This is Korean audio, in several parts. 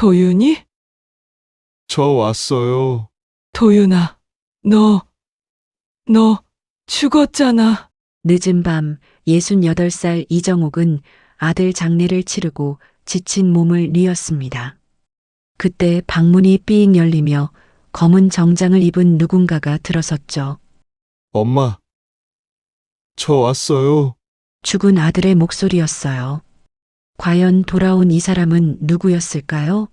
도윤이? 저 왔어요. 도윤아, 너 죽었잖아. 늦은 밤 68살 이정옥은 아들 장례를 치르고 지친 몸을 뉘었습니다. 그때 방문이 삐익 열리며 검은 정장을 입은 누군가가 들어섰죠. 엄마. 저 왔어요. 죽은 아들의 목소리였어요. 과연 돌아온 이 사람은 누구였을까요?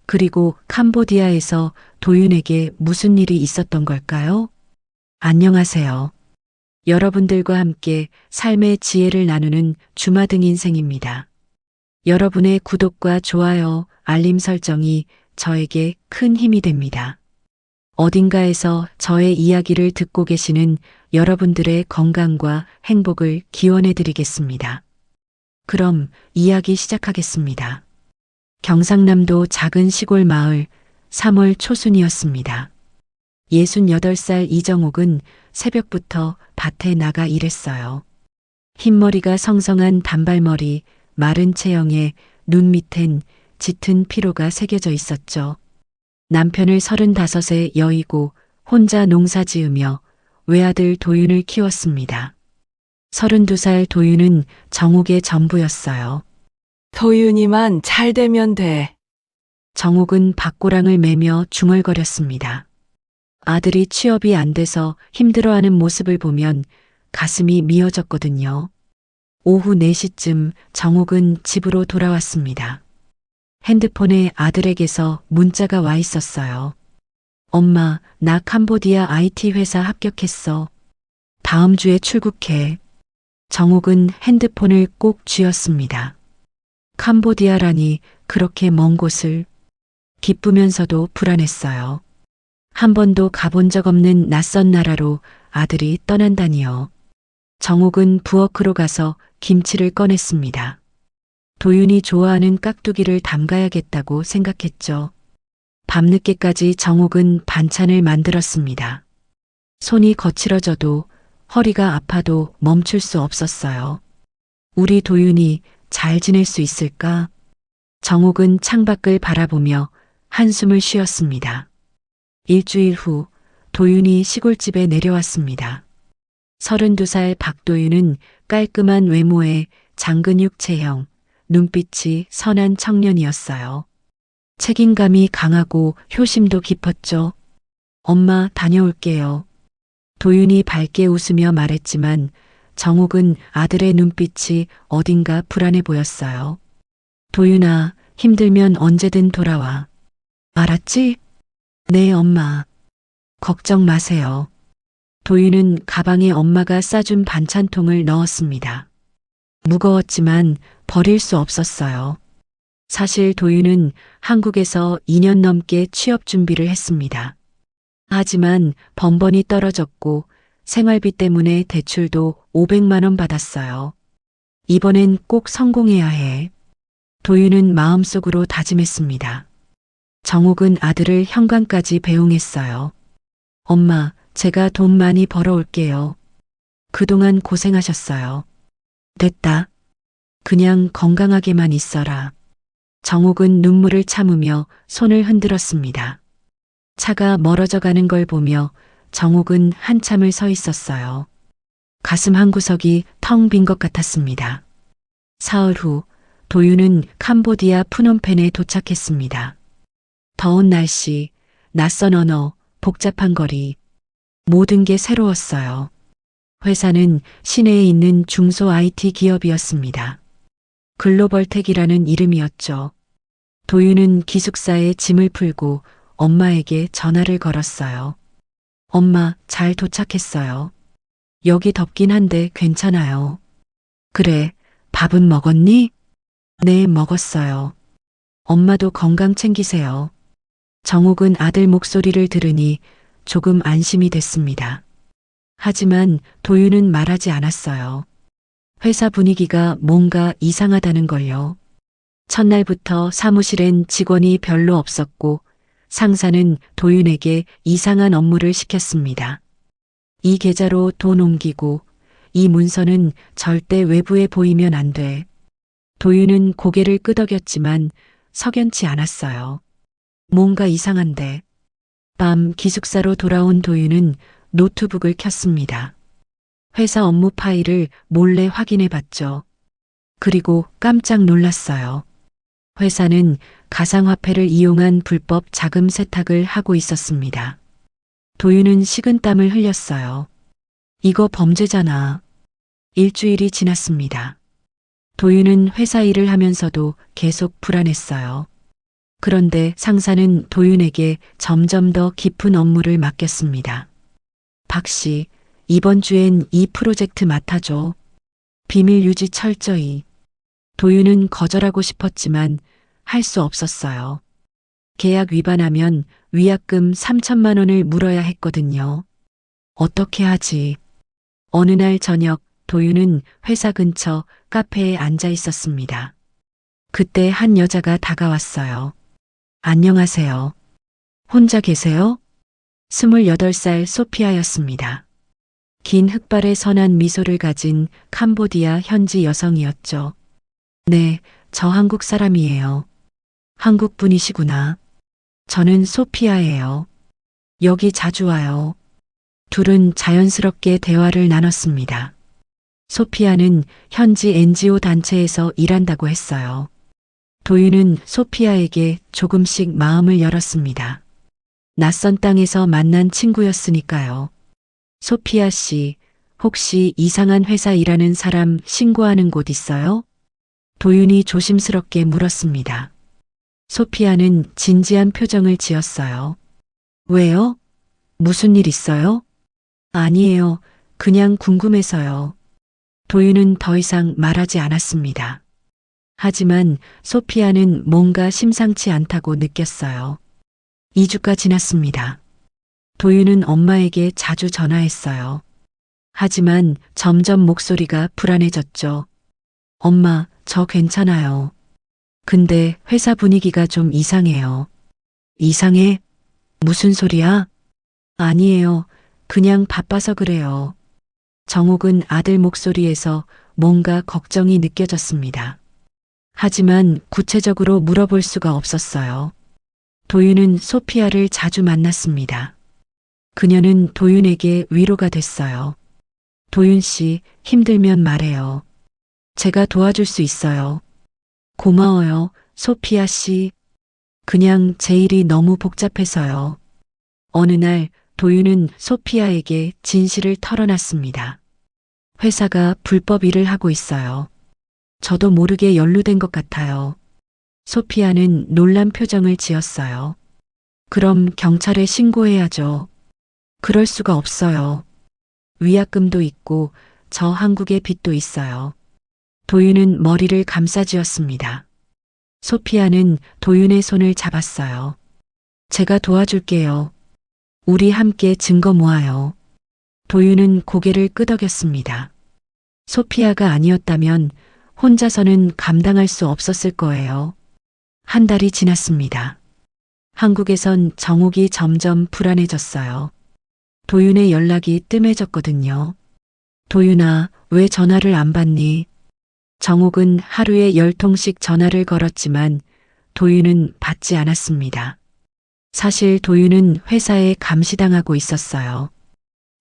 그리고 캄보디아에서 도윤에게 무슨 일이 있었던 걸까요? 안녕하세요. 여러분들과 함께 삶의 지혜를 나누는 주마등 인생입니다. 여러분의 구독과 좋아요, 알림 설정이 저에게 큰 힘이 됩니다. 어딘가에서 저의 이야기를 듣고 계시는 여러분들의 건강과 행복을 기원해 드리겠습니다. 그럼 이야기 시작하겠습니다. 경상남도 작은 시골 마을 3월 초순이었습니다. 68살 이정옥은 새벽부터 밭에 나가 일했어요. 흰머리가 성성한 단발머리, 마른 체형에 눈 밑엔 짙은 피로가 새겨져 있었죠. 남편을 35의 여의고 혼자 농사 지으며 외아들 도윤을 키웠습니다. 32살 도윤은 정옥의 전부였어요. 도윤이만 잘 되면 돼. 정옥은 밭고랑을 매며 중얼거렸습니다. 아들이 취업이 안 돼서 힘들어하는 모습을 보면 가슴이 미어졌거든요. 오후 4시쯤 정옥은 집으로 돌아왔습니다. 핸드폰에 아들에게서 문자가 와 있었어요. 엄마, 나 캄보디아 IT 회사 합격했어. 다음 주에 출국해. 정옥은 핸드폰을 꼭 쥐었습니다. 캄보디아라니 그렇게 먼 곳을. 기쁘면서도 불안했어요. 한 번도 가본 적 없는 낯선 나라로 아들이 떠난다니요. 정옥은 부엌으로 가서 김치를 꺼냈습니다. 도윤이 좋아하는 깍두기를 담가야겠다고 생각했죠. 밤늦게까지 정옥은 반찬을 만들었습니다. 손이 거칠어져도 허리가 아파도 멈출 수 없었어요. 우리 도윤이 잘 지낼 수 있을까? 정옥은 창밖을 바라보며 한숨을 쉬었습니다. 일주일 후 도윤이 시골집에 내려왔습니다. 32살 박도윤은 깔끔한 외모에 장근육 체형, 눈빛이 선한 청년이었어요. 책임감이 강하고 효심도 깊었죠. 엄마 다녀올게요. 도윤이 밝게 웃으며 말했지만 정옥은 아들의 눈빛이 어딘가 불안해 보였어요. 도윤아, 힘들면 언제든 돌아와. 알았지? 네, 엄마. 걱정 마세요. 도윤은 가방에 엄마가 싸준 반찬통을 넣었습니다. 무거웠지만 버릴 수 없었어요. 사실 도윤은 한국에서 2년 넘게 취업 준비를 했습니다. 하지만 번번이 떨어졌고 생활비 때문에 대출도 500만 원 받았어요. 이번엔 꼭 성공해야 해. 도윤은 마음속으로 다짐했습니다. 정옥은 아들을 현관까지 배웅했어요. 엄마, 제가 돈 많이 벌어올게요. 그동안 고생하셨어요. 됐다. 그냥 건강하게만 있어라. 정옥은 눈물을 참으며 손을 흔들었습니다. 차가 멀어져 가는 걸 보며 정옥은 한참을 서 있었어요. 가슴 한구석이 텅 빈 것 같았습니다. 사흘 후 도윤은 캄보디아 푸놈펜에 도착했습니다. 더운 날씨, 낯선 언어, 복잡한 거리, 모든 게 새로웠어요. 회사는 시내에 있는 중소 IT 기업이었습니다. 글로벌텍이라는 이름이었죠. 도윤은 기숙사에 짐을 풀고 엄마에게 전화를 걸었어요. 엄마, 잘 도착했어요. 여기 덥긴 한데 괜찮아요. 그래, 밥은 먹었니? 네, 먹었어요. 엄마도 건강 챙기세요. 정옥은 아들 목소리를 들으니 조금 안심이 됐습니다. 하지만 도윤은 말하지 않았어요. 회사 분위기가 뭔가 이상하다는 걸요. 첫날부터 사무실엔 직원이 별로 없었고 상사는 도윤에게 이상한 업무를 시켰습니다. 이 계좌로 돈 옮기고 이 문서는 절대 외부에 보이면 안 돼. 도윤은 고개를 끄덕였지만 석연치 않았어요. 뭔가 이상한데. 밤 기숙사로 돌아온 도윤은 노트북을 켰습니다. 회사 업무 파일을 몰래 확인해 봤죠. 그리고 깜짝 놀랐어요. 회사는 가상화폐를 이용한 불법 자금 세탁을 하고 있었습니다. 도윤은 식은땀을 흘렸어요. 이거 범죄잖아. 일주일이 지났습니다. 도윤은 회사 일을 하면서도 계속 불안했어요. 그런데 상사는 도윤에게 점점 더 깊은 업무를 맡겼습니다. 박 씨, 이번 주엔 이 프로젝트 맡아줘. 비밀 유지 철저히. 도윤은 거절하고 싶었지만 할 수 없었어요. 계약 위반하면 위약금 3천만 원을 물어야 했거든요. 어떻게 하지? 어느 날 저녁 도윤은 회사 근처 카페에 앉아 있었습니다. 그때 한 여자가 다가왔어요. 안녕하세요. 혼자 계세요? 28살 소피아였습니다. 긴 흑발에 선한 미소를 가진 캄보디아 현지 여성이었죠. 네, 저 한국 사람이에요. 한국 분이시구나. 저는 소피아예요. 여기 자주 와요. 둘은 자연스럽게 대화를 나눴습니다. 소피아는 현지 NGO 단체에서 일한다고 했어요. 도윤은 소피아에게 조금씩 마음을 열었습니다. 낯선 땅에서 만난 친구였으니까요. 소피아 씨, 혹시 이상한 회사 일하는 사람 신고하는 곳 있어요? 도윤이 조심스럽게 물었습니다. 소피아는 진지한 표정을 지었어요. 왜요? 무슨 일 있어요? 아니에요. 그냥 궁금해서요. 도윤은 더 이상 말하지 않았습니다. 하지만 소피아는 뭔가 심상치 않다고 느꼈어요. 2주가 지났습니다. 도윤은 엄마에게 자주 전화했어요. 하지만 점점 목소리가 불안해졌죠. 엄마, 저 괜찮아요. 근데 회사 분위기가 좀 이상해요. 이상해? 무슨 소리야? 아니에요. 그냥 바빠서 그래요. 정옥은 아들 목소리에서 뭔가 걱정이 느껴졌습니다. 하지만 구체적으로 물어볼 수가 없었어요. 도윤은 소피아를 자주 만났습니다. 그녀는 도윤에게 위로가 됐어요. 도윤 씨, 힘들면 말해요. 제가 도와줄 수 있어요. 고마워요, 소피아 씨. 그냥 제 일이 너무 복잡해서요. 어느 날 도윤은 소피아에게 진실을 털어놨습니다. 회사가 불법 일을 하고 있어요. 저도 모르게 연루된 것 같아요. 소피아는 놀란 표정을 지었어요. 그럼 경찰에 신고해야죠. 그럴 수가 없어요. 위약금도 있고 저 한국에 빚도 있어요. 도윤은 머리를 감싸쥐었습니다. 소피아는 도윤의 손을 잡았어요. 제가 도와줄게요. 우리 함께 증거 모아요. 도윤은 고개를 끄덕였습니다. 소피아가 아니었다면 혼자서는 감당할 수 없었을 거예요. 한 달이 지났습니다. 한국에선 정옥이 점점 불안해졌어요. 도윤의 연락이 뜸해졌거든요. 도윤아, 왜 전화를 안 받니? 정옥은 하루에 10통씩 전화를 걸었지만 도윤은 받지 않았습니다. 사실 도윤은 회사에 감시당하고 있었어요.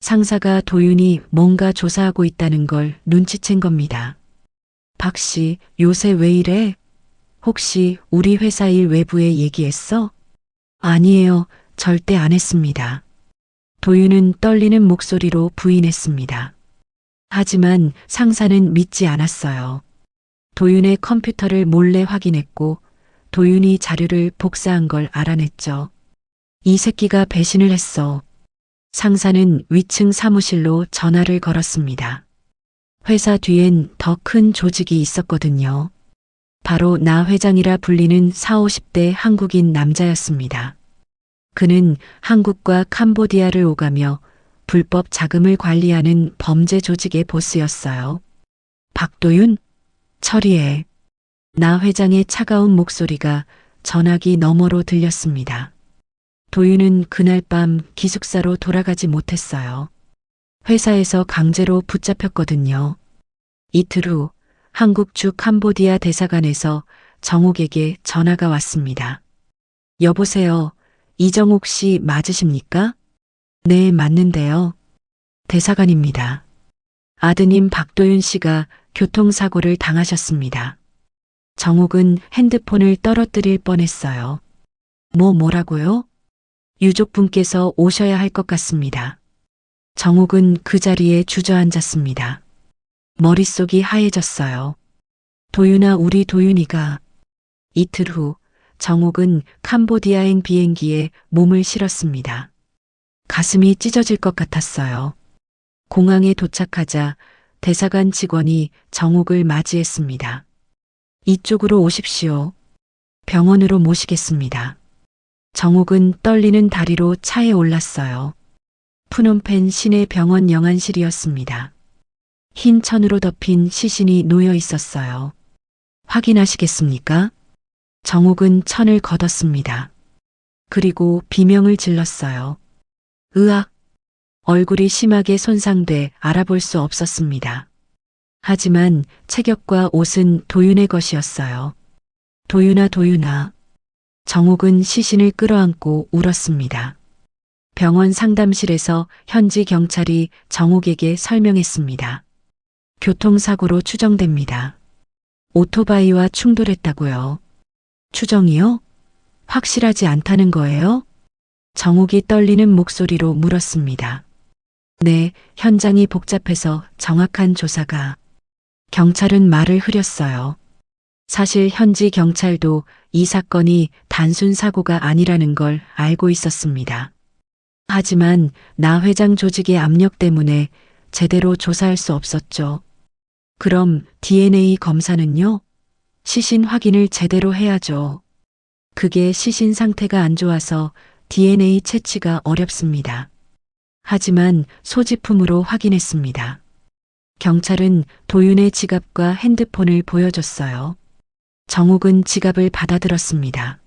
상사가 도윤이 뭔가 조사하고 있다는 걸 눈치챈 겁니다. 박 씨, 요새 왜 이래? 혹시 우리 회사 일 외부에 얘기했어? 아니에요. 절대 안 했습니다. 도윤은 떨리는 목소리로 부인했습니다. 하지만 상사는 믿지 않았어요. 도윤의 컴퓨터를 몰래 확인했고 도윤이 자료를 복사한 걸 알아냈죠. 이 새끼가 배신을 했어. 상사는 위층 사무실로 전화를 걸었습니다. 회사 뒤엔 더 큰 조직이 있었거든요. 바로 나 회장이라 불리는 40, 50대 한국인 남자였습니다. 그는 한국과 캄보디아를 오가며 불법 자금을 관리하는 범죄 조직의 보스였어요. 박도윤? 처리해. 나 회장의 차가운 목소리가 전화기 너머로 들렸습니다. 도윤은 그날 밤 기숙사로 돌아가지 못했어요. 회사에서 강제로 붙잡혔거든요. 이틀 후 한국 주 캄보디아 대사관에서 정옥에게 전화가 왔습니다. 여보세요. 이정옥 씨 맞으십니까? 네, 맞는데요. 대사관입니다. 아드님 박도윤 씨가 교통사고를 당하셨습니다. 정옥은 핸드폰을 떨어뜨릴 뻔했어요. 뭐라고요? 유족분께서 오셔야 할 것 같습니다. 정옥은 그 자리에 주저앉았습니다. 머릿속이 하얘졌어요. 도윤아, 우리 도윤이가. 이틀 후 정옥은 캄보디아행 비행기에 몸을 실었습니다. 가슴이 찢어질 것 같았어요. 공항에 도착하자 대사관 직원이 정옥을 맞이했습니다. 이쪽으로 오십시오. 병원으로 모시겠습니다. 정옥은 떨리는 다리로 차에 올랐어요. 푸놈펜 시내 병원 영안실이었습니다. 흰 천으로 덮인 시신이 놓여 있었어요. 확인하시겠습니까? 정옥은 천을 걷었습니다. 그리고 비명을 질렀어요. 으악! 얼굴이 심하게 손상돼 알아볼 수 없었습니다. 하지만 체격과 옷은 도윤의 것이었어요. 도윤아, 도윤아. 정옥은 시신을 끌어안고 울었습니다. 병원 상담실에서 현지 경찰이 정옥에게 설명했습니다. 교통사고로 추정됩니다. 오토바이와 충돌했다고요. 추정이요? 확실하지 않다는 거예요? 정옥이 떨리는 목소리로 물었습니다. 네, 현장이 복잡해서 정확한 조사가. 경찰은 말을 흐렸어요. 사실 현지 경찰도 이 사건이 단순 사고가 아니라는 걸 알고 있었습니다. 하지만 나 회장 조직의 압력 때문에 제대로 조사할 수 없었죠. 그럼 DNA 검사는요? 시신 확인을 제대로 해야죠. 그게 시신 상태가 안 좋아서 DNA 채취가 어렵습니다. 하지만 소지품으로 확인했습니다. 경찰은 도윤의 지갑과 핸드폰을 보여줬어요. 정옥은 지갑을 받아들었습니다.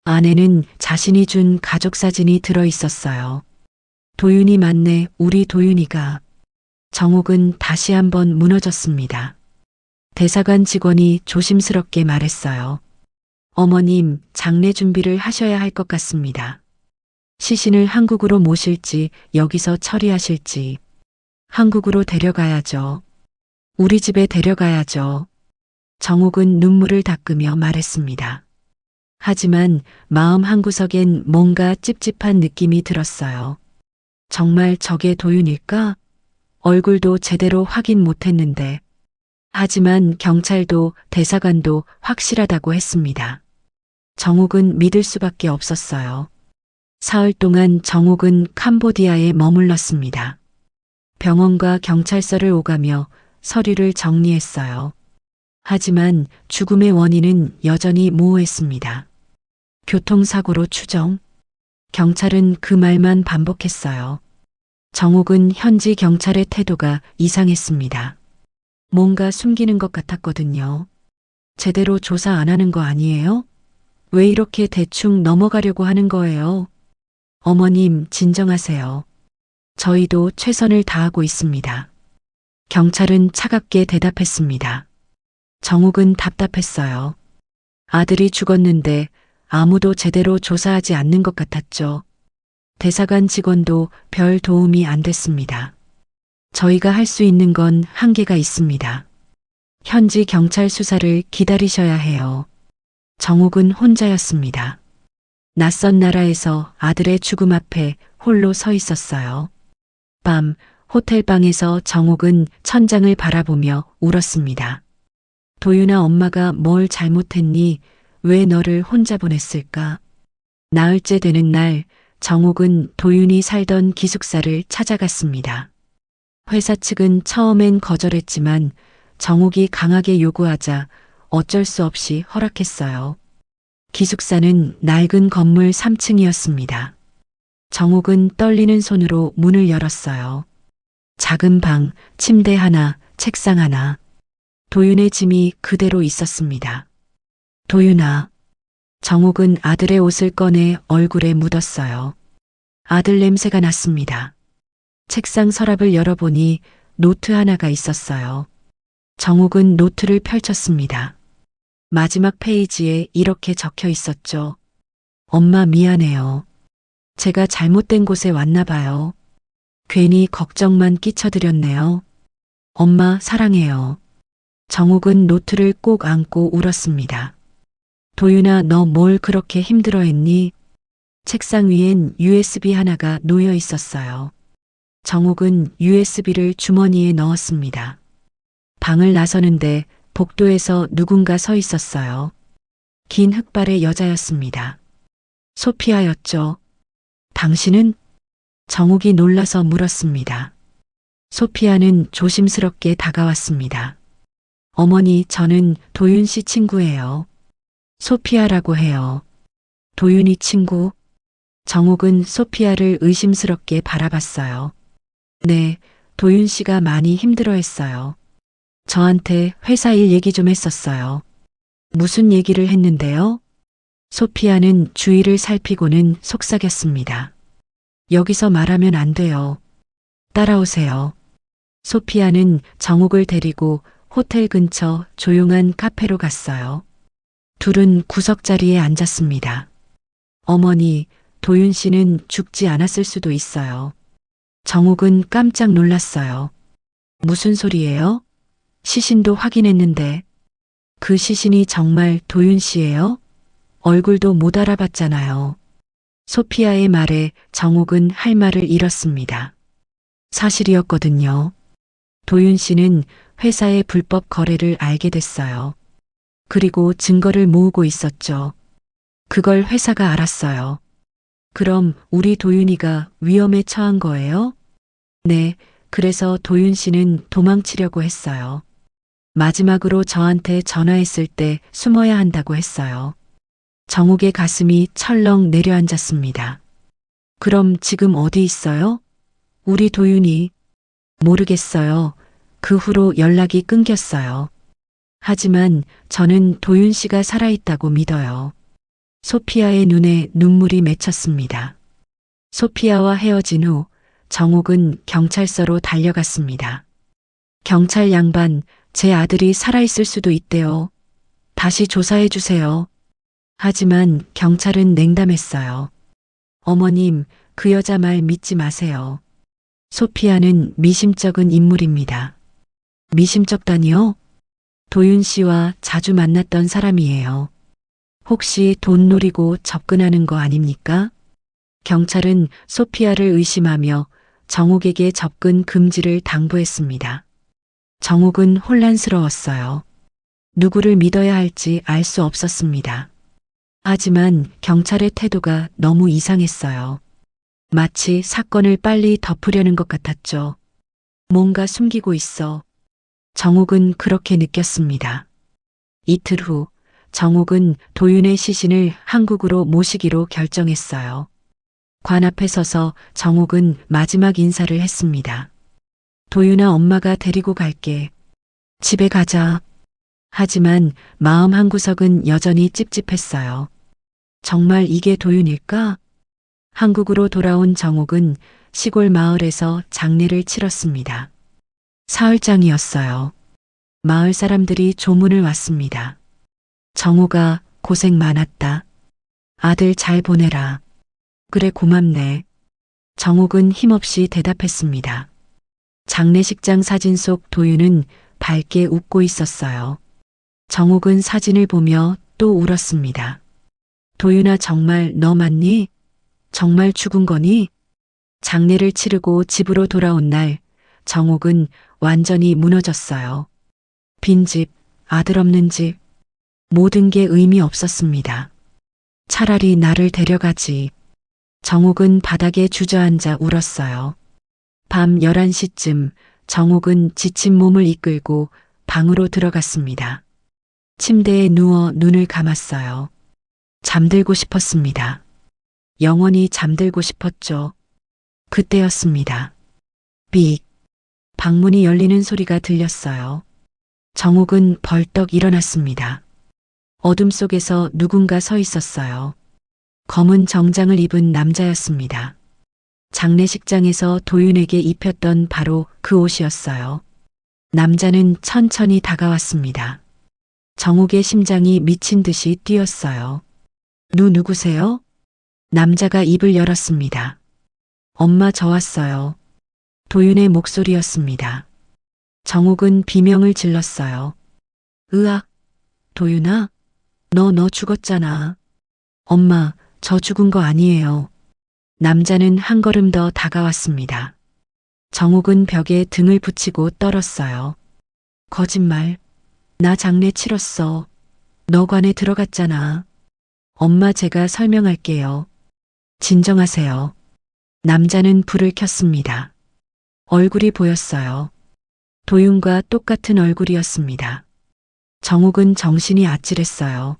안에는 자신이 준 가족 사진이 들어 있었어요. 도윤이 맞네, 우리 도윤이가. 정옥은 다시 한번 무너졌습니다. 대사관 직원이 조심스럽게 말했어요. 어머님, 장례 준비를 하셔야 할 것 같습니다. 시신을 한국으로 모실지 여기서 처리하실지. 한국으로 데려가야죠. 우리 집에 데려가야죠. 정옥은 눈물을 닦으며 말했습니다. 하지만 마음 한구석엔 뭔가 찝찝한 느낌이 들었어요. 정말 저게 도윤일까? 얼굴도 제대로 확인 못했는데. 하지만 경찰도 대사관도 확실하다고 했습니다. 정옥은 믿을 수밖에 없었어요. 사흘 동안 정옥은 캄보디아에 머물렀습니다. 병원과 경찰서를 오가며 서류를 정리했어요. 하지만 죽음의 원인은 여전히 모호했습니다. 교통사고로 추정. 경찰은 그 말만 반복했어요. 정옥은 현지 경찰의 태도가 이상했습니다. 뭔가 숨기는 것 같았거든요. 제대로 조사 안 하는 거 아니에요? 왜 이렇게 대충 넘어가려고 하는 거예요? 어머님, 진정하세요. 저희도 최선을 다하고 있습니다. 경찰은 차갑게 대답했습니다. 정옥은 답답했어요. 아들이 죽었는데 아무도 제대로 조사하지 않는 것 같았죠. 대사관 직원도 별 도움이 안 됐습니다. 저희가 할 수 있는 건 한계가 있습니다. 현지 경찰 수사를 기다리셔야 해요. 정옥은 혼자였습니다. 낯선 나라에서 아들의 죽음 앞에 홀로 서 있었어요. 밤, 호텔방에서 정옥은 천장을 바라보며 울었습니다. 도윤아, 엄마가 뭘 잘못했니? 왜 너를 혼자 보냈을까? 나흘째 되는 날, 정옥은 도윤이 살던 기숙사를 찾아갔습니다. 회사 측은 처음엔 거절했지만 정옥이 강하게 요구하자 어쩔 수 없이 허락했어요. 기숙사는 낡은 건물 3층이었습니다. 정옥은 떨리는 손으로 문을 열었어요. 작은 방, 침대 하나, 책상 하나. 도윤의 짐이 그대로 있었습니다. 도윤아. 정옥은 아들의 옷을 꺼내 얼굴에 묻었어요. 아들 냄새가 났습니다. 책상 서랍을 열어보니 노트 하나가 있었어요. 정옥은 노트를 펼쳤습니다. 마지막 페이지에 이렇게 적혀 있었죠. 엄마 미안해요. 제가 잘못된 곳에 왔나 봐요. 괜히 걱정만 끼쳐드렸네요. 엄마 사랑해요. 정욱은 노트를 꼭 안고 울었습니다. 도윤아, 너 뭘 그렇게 힘들어했니? 책상 위엔 USB 하나가 놓여 있었어요. 정욱은 USB를 주머니에 넣었습니다. 방을 나서는데 복도에서 누군가 서 있었어요. 긴 흑발의 여자였습니다. 소피아였죠. 당신은? 정욱이 놀라서 물었습니다. 소피아는 조심스럽게 다가왔습니다. 어머니, 저는 도윤 씨 친구예요. 소피아라고 해요. 도윤이 친구? 정욱은 소피아를 의심스럽게 바라봤어요. 네, 도윤 씨가 많이 힘들어했어요. 저한테 회사 일 얘기 좀 했었어요. 무슨 얘기를 했는데요? 소피아는 주위를 살피고는 속삭였습니다. 여기서 말하면 안 돼요. 따라오세요. 소피아는 정욱을 데리고 호텔 근처 조용한 카페로 갔어요. 둘은 구석자리에 앉았습니다. 어머니, 도윤 씨는 죽지 않았을 수도 있어요. 정욱은 깜짝 놀랐어요. 무슨 소리예요? 시신도 확인했는데 그 시신이 정말 도윤 씨예요? 얼굴도 못 알아봤잖아요. 소피아의 말에 정욱은 할 말을 잃었습니다. 사실이었거든요. 도윤 씨는 회사의 불법 거래를 알게 됐어요. 그리고 증거를 모으고 있었죠. 그걸 회사가 알았어요. 그럼 우리 도윤이가 위험에 처한 거예요? 네, 그래서 도윤 씨는 도망치려고 했어요. 마지막으로 저한테 전화했을 때 숨어야 한다고 했어요. 정욱의 가슴이 철렁 내려앉았습니다. 그럼 지금 어디 있어요? 우리 도윤이? 모르겠어요. 그 후로 연락이 끊겼어요. 하지만 저는 도윤 씨가 살아있다고 믿어요. 소피아의 눈에 눈물이 맺혔습니다. 소피아와 헤어진 후 정욱은 경찰서로 달려갔습니다. 경찰 양반, 제 아들이 살아있을 수도 있대요. 다시 조사해 주세요. 하지만 경찰은 냉담했어요. 어머님, 그 여자 말 믿지 마세요. 소피아는 미심쩍은 인물입니다. 미심쩍다니요? 도윤 씨와 자주 만났던 사람이에요. 혹시 돈 노리고 접근하는 거 아닙니까? 경찰은 소피아를 의심하며 정욱에게 접근 금지를 당부했습니다. 정욱은 혼란스러웠어요. 누구를 믿어야 할지 알 수 없었습니다. 하지만 경찰의 태도가 너무 이상했어요. 마치 사건을 빨리 덮으려는 것 같았죠. 뭔가 숨기고 있어. 정욱은 그렇게 느꼈습니다. 이틀 후 정욱은 도윤의 시신을 한국으로 모시기로 결정했어요. 관 앞에 서서 정욱은 마지막 인사를 했습니다. 도윤아, 엄마가 데리고 갈게. 집에 가자. 하지만 마음 한구석은 여전히 찝찝했어요. 정말 이게 도윤일까? 한국으로 돌아온 정욱은 시골 마을에서 장례를 치렀습니다. 사흘장이었어요. 마을 사람들이 조문을 왔습니다. 정욱아, 고생 많았다. 아들 잘 보내라. 그래, 고맙네. 정욱은 힘없이 대답했습니다. 장례식장 사진 속 도윤은 밝게 웃고 있었어요. 정욱은 사진을 보며 또 울었습니다. 도윤아, 정말 너 맞니? 정말 죽은 거니? 장례를 치르고 집으로 돌아온 날 정욱은 완전히 무너졌어요. 빈집, 아들 없는 집, 모든 게 의미 없었습니다. 차라리 나를 데려가지. 정욱은 바닥에 주저앉아 울었어요. 밤 11시쯤 정욱은 지친 몸을 이끌고 방으로 들어갔습니다. 침대에 누워 눈을 감았어요. 잠들고 싶었습니다. 영원히 잠들고 싶었죠. 그때였습니다. 삑. 방문이 열리는 소리가 들렸어요. 정욱은 벌떡 일어났습니다. 어둠 속에서 누군가 서 있었어요. 검은 정장을 입은 남자였습니다. 장례식장에서 도윤에게 입혔던 바로 그 옷이었어요. 남자는 천천히 다가왔습니다. 정욱의 심장이 미친 듯이 뛰었어요. 누구세요? 남자가 입을 열었습니다. 엄마 저 왔어요. 도윤의 목소리였습니다. 정욱은 비명을 질렀어요. 으악, 도윤아, 너 죽었잖아. 엄마, 저 죽은 거 아니에요. 남자는 한 걸음 더 다가왔습니다. 정욱은 벽에 등을 붙이고 떨었어요. 거짓말. 나 장례 치렀어. 너 관에 들어갔잖아. 엄마 제가 설명할게요. 진정하세요. 남자는 불을 켰습니다. 얼굴이 보였어요. 도윤과 똑같은 얼굴이었습니다. 정욱은 정신이 아찔했어요.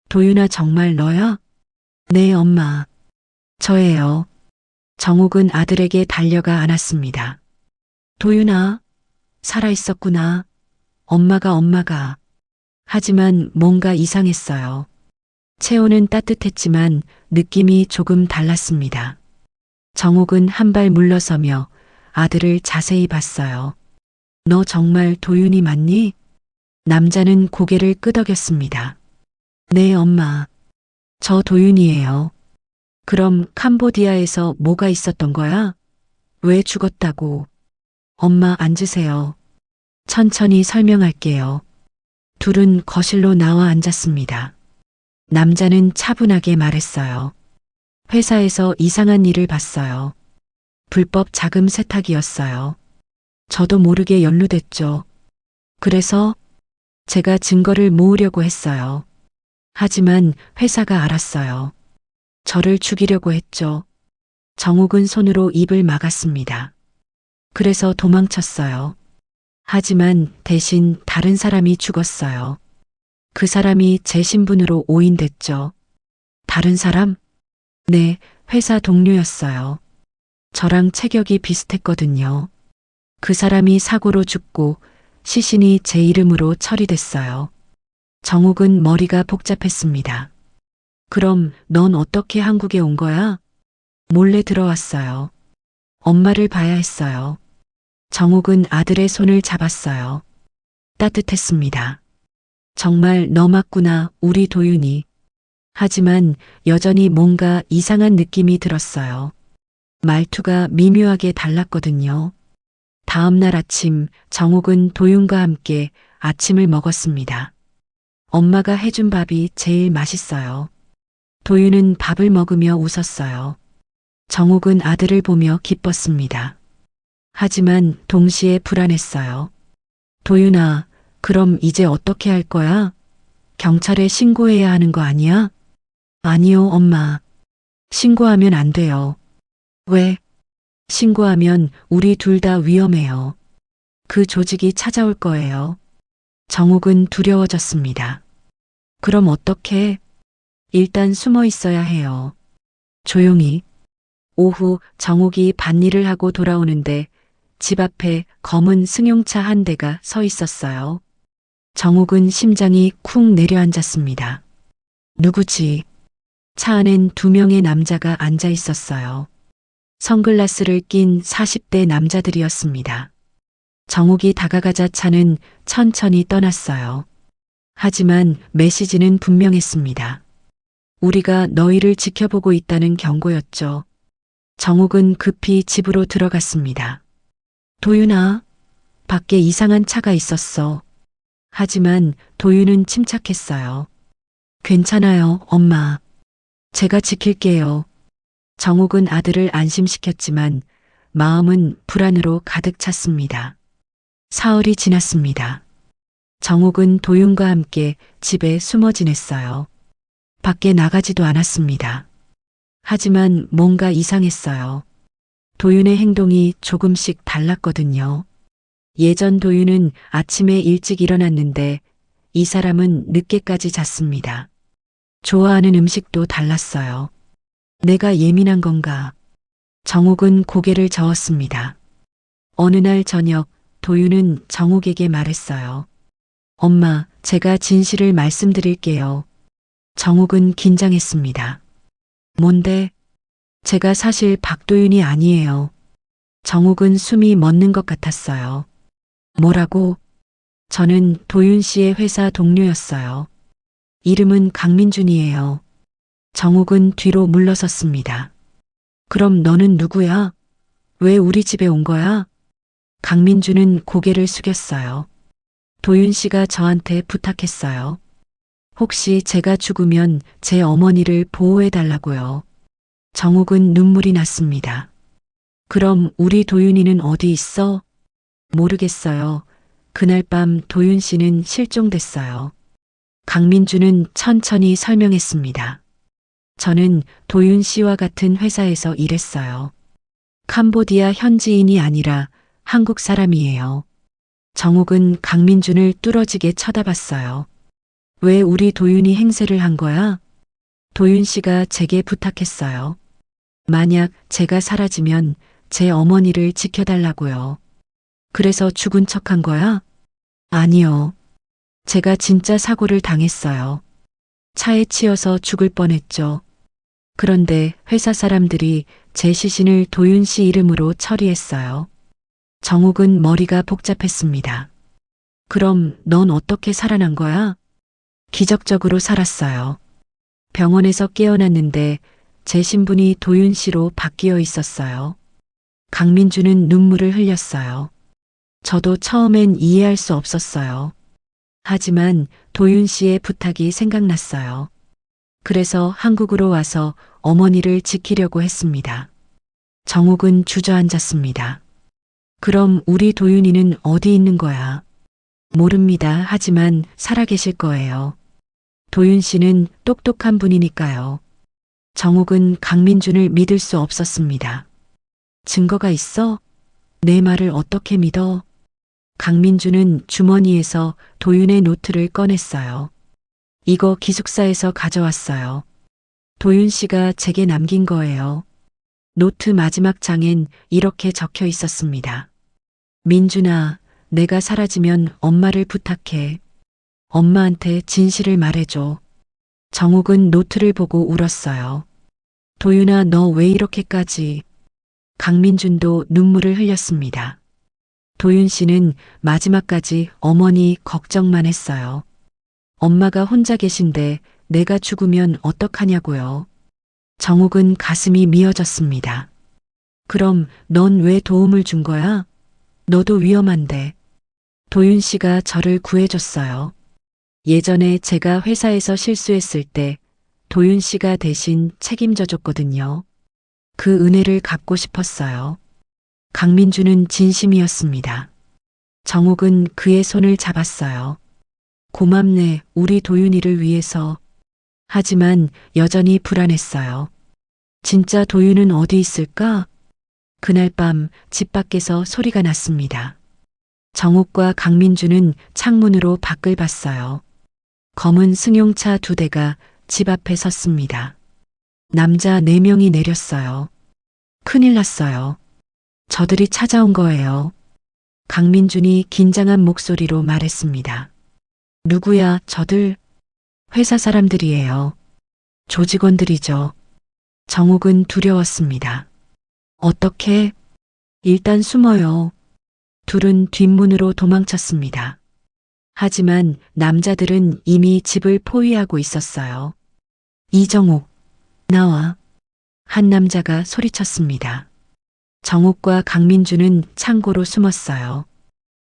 도윤아 정말 너야? 네 엄마. 저예요. 정욱은 아들에게 달려가 안았습니다. 도윤아, 살아있었구나. 엄마가. 하지만 뭔가 이상했어요. 체온은 따뜻했지만 느낌이 조금 달랐습니다. 정욱은 한 발 물러서며 아들을 자세히 봤어요. 너 정말 도윤이 맞니? 남자는 고개를 끄덕였습니다. 네, 엄마. 저 도윤이에요. 그럼 캄보디아에서 뭐가 있었던 거야? 왜 죽었다고? 엄마 앉으세요. 천천히 설명할게요. 둘은 거실로 나와 앉았습니다. 남자는 차분하게 말했어요. 회사에서 이상한 일을 봤어요. 불법 자금 세탁이었어요. 저도 모르게 연루됐죠. 그래서 제가 증거를 모으려고 했어요. 하지만 회사가 알았어요. 저를 죽이려고 했죠. 정욱은 손으로 입을 막았습니다. 그래서 도망쳤어요. 하지만 대신 다른 사람이 죽었어요. 그 사람이 제 신분으로 오인됐죠. 다른 사람? 네, 회사 동료였어요. 저랑 체격이 비슷했거든요. 그 사람이 사고로 죽고 시신이 제 이름으로 처리됐어요. 정욱은 머리가 복잡했습니다. 그럼 넌 어떻게 한국에 온 거야? 몰래 들어왔어요. 엄마를 봐야 했어요. 정욱은 아들의 손을 잡았어요. 따뜻했습니다. 정말 너 맞구나, 우리 도윤이. 하지만 여전히 뭔가 이상한 느낌이 들었어요. 말투가 미묘하게 달랐거든요. 다음 날 아침 정욱은 도윤과 함께 아침을 먹었습니다. 엄마가 해준 밥이 제일 맛있어요. 도윤은 밥을 먹으며 웃었어요. 정욱은 아들을 보며 기뻤습니다. 하지만 동시에 불안했어요. 도윤아, 그럼 이제 어떻게 할 거야? 경찰에 신고해야 하는 거 아니야? 아니요, 엄마. 신고하면 안 돼요. 왜? 신고하면 우리 둘 다 위험해요. 그 조직이 찾아올 거예요. 정욱은 두려워졌습니다. 그럼 어떻게? 일단 숨어 있어야 해요. 조용히. 오후 정욱이 밭일을 하고 돌아오는데 집 앞에 검은 승용차 한 대가 서 있었어요. 정욱은 심장이 쿵 내려앉았습니다. 누구지? 차 안엔 2명의 남자가 앉아 있었어요. 선글라스를 낀 40대 남자들이었습니다. 정욱이 다가가자 차는 천천히 떠났어요. 하지만 메시지는 분명했습니다. 우리가 너희를 지켜보고 있다는 경고였죠. 정욱은 급히 집으로 들어갔습니다. 도윤아, 밖에 이상한 차가 있었어. 하지만 도윤은 침착했어요. 괜찮아요, 엄마. 제가 지킬게요. 정욱은 아들을 안심시켰지만 마음은 불안으로 가득 찼습니다. 사흘이 지났습니다. 정욱은 도윤과 함께 집에 숨어 지냈어요. 밖에 나가지도 않았습니다. 하지만 뭔가 이상했어요. 도윤의 행동이 조금씩 달랐거든요. 예전 도윤은 아침에 일찍 일어났는데 이 사람은 늦게까지 잤습니다. 좋아하는 음식도 달랐어요. 내가 예민한 건가? 정욱은 고개를 저었습니다. 어느 날 저녁 도윤은 정욱에게 말했어요. 엄마, 제가 진실을 말씀드릴게요. 정욱은 긴장했습니다. 뭔데? 제가 사실 박도윤이 아니에요. 정욱은 숨이 멎는 것 같았어요. 뭐라고? 저는 도윤 씨의 회사 동료였어요. 이름은 강민준이에요. 정욱은 뒤로 물러섰습니다. 그럼 너는 누구야? 왜 우리 집에 온 거야? 강민준은 고개를 숙였어요. 도윤 씨가 저한테 부탁했어요. 혹시 제가 죽으면 제 어머니를 보호해 달라고요. 정욱은 눈물이 났습니다. 그럼 우리 도윤이는 어디 있어? 모르겠어요. 그날 밤 도윤 씨는 실종됐어요. 강민주는 천천히 설명했습니다. 저는 도윤 씨와 같은 회사에서 일했어요. 캄보디아 현지인이 아니라 한국 사람이에요. 정욱은 강민준을 뚫어지게 쳐다봤어요. 왜 우리 도윤이 행세를 한 거야? 도윤 씨가 제게 부탁했어요. 만약 제가 사라지면 제 어머니를 지켜달라고요. 그래서 죽은 척한 거야? 아니요. 제가 진짜 사고를 당했어요. 차에 치여서 죽을 뻔했죠. 그런데 회사 사람들이 제 시신을 도윤 씨 이름으로 처리했어요. 정욱은 머리가 복잡했습니다. 그럼 넌 어떻게 살아난 거야? 기적적으로 살았어요. 병원에서 깨어났는데 제 신분이 도윤 씨로 바뀌어 있었어요. 강민주는 눈물을 흘렸어요. 저도 처음엔 이해할 수 없었어요. 하지만 도윤 씨의 부탁이 생각났어요. 그래서 한국으로 와서 어머니를 지키려고 했습니다. 정욱은 주저앉았습니다. 그럼 우리 도윤이는 어디 있는 거야? 모릅니다. 하지만 살아계실 거예요. 도윤 씨는 똑똑한 분이니까요. 정욱은 강민준을 믿을 수 없었습니다. 증거가 있어? 내 말을 어떻게 믿어? 강민준은 주머니에서 도윤의 노트를 꺼냈어요. 이거 기숙사에서 가져왔어요. 도윤 씨가 제게 남긴 거예요. 노트 마지막 장엔 이렇게 적혀 있었습니다. 민준아, 내가 사라지면 엄마를 부탁해. 엄마한테 진실을 말해줘. 정욱은 노트를 보고 울었어요. 도윤아, 너 왜 이렇게까지? 강민준도 눈물을 흘렸습니다. 도윤 씨는 마지막까지 어머니 걱정만 했어요. 엄마가 혼자 계신데 내가 죽으면 어떡하냐고요. 정욱은 가슴이 미어졌습니다. 그럼 넌 왜 도움을 준 거야? 너도 위험한데. 도윤 씨가 저를 구해줬어요. 예전에 제가 회사에서 실수했을 때 도윤 씨가 대신 책임져 줬거든요. 그 은혜를 갚고 싶었어요. 강민주는 진심이었습니다. 정욱은 그의 손을 잡았어요. 고맙네, 우리 도윤이를 위해서. 하지만 여전히 불안했어요. 진짜 도윤은 어디 있을까? 그날 밤 집 밖에서 소리가 났습니다. 정욱과 강민주는 창문으로 밖을 봤어요. 검은 승용차 2대가 집 앞에 섰습니다. 남자 4명이 내렸어요. 큰일 났어요. 저들이 찾아온 거예요. 강민준이 긴장한 목소리로 말했습니다. 누구야, 저들? 회사 사람들이에요. 조직원들이죠. 정욱은 두려웠습니다. 어떻게? 일단 숨어요. 둘은 뒷문으로 도망쳤습니다. 하지만 남자들은 이미 집을 포위하고 있었어요. 이정욱, 나와. 한 남자가 소리쳤습니다. 정욱과 강민주는 창고로 숨었어요.